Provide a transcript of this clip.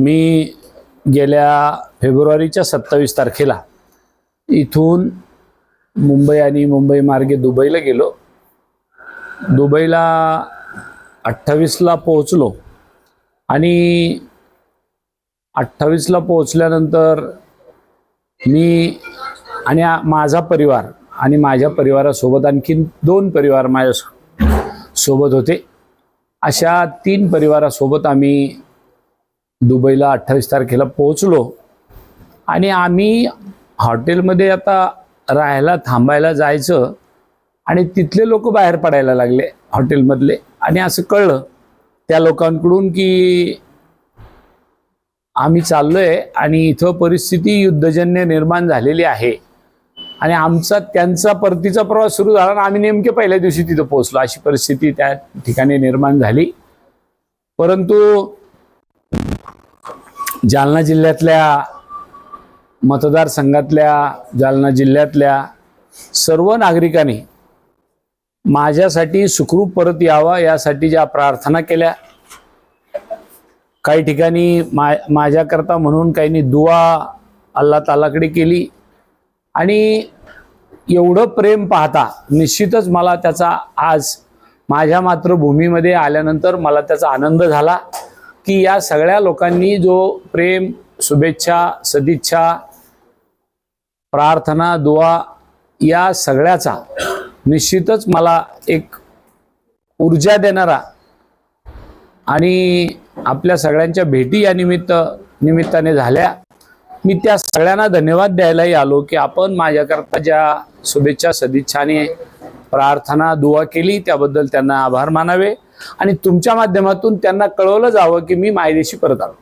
मी गेल्या फेब्रुवारीच्या 27 तारखेला इथून मुंबई आणि मुंबई मार्गे दुबईला गेलो। दुबईला 28ला पोहोचलो आणि 28ला पोहोचल्यानंतर मी आणि माझा परिवार आणि माझ्या परिवारासोबत आणखीन 2 परिवार माझ्या सोबत होते। अशा 3 परिवारासोबत आम्ही दुबईला 28 तारखेला पोहोचलो आणि आम्ही हॉटेलमध्ये आता राहायला थांबायला जायचं आणि तिथले लोक बाहेर पडायला लागले हॉटेलमधले। आणि असं कळलं त्या लोकांकडून की आम्ही चाललोय आणि इथं परिस्थिती युद्धजन्य निर्माण झालेली आहे आणि आमचा त्यांचा परतीचा प्रवास सुरू झाला आणि आम्ही नेमके पहिल्या दिवशी तिथं पोहोचलो, अशी परिस्थिती त्या ठिकाणी निर्माण झाली। परंतु जालना जिल्ह्यातल्या मतदारसंघातल्या जालना जिल्ह्यातल्या सर्व नागरिकांनी माझ्यासाठी सुखरूप परत यावा यासाठी ज्या प्रार्थना केल्या, काही ठिकाणी माझ्याकरता म्हणून काहींनी दुआ अल्लाह तालाकडे केली आणि एवढं प्रेम पाहता निश्चितच मला त्याचा आज माझ्या मातृभूमीमध्ये आल्यानंतर मला त्याचा आनंद झाला की या सगळ्या लोकांनी जो प्रेम, शुभेच्छा, सदिच्छा, प्रार्थना, दुआ या सगळ्याचा निश्चितच मला एक ऊर्जा देणारा आणि आपल्या सगळ्यांच्या भेटी या निमित्ताने झाल्या। मी त्या सगळ्यांना धन्यवाद द्यायलाही आलो की आपण माझ्याकरता ज्या शुभेच्छा, सदिच्छाने प्रार्थना, दुआ केली त्याबद्दल त्यांना आभार मानावे आणि तुमच्या माध्यमातून त्यांना कळवलं जावं की मी मायदेशी परत आलो।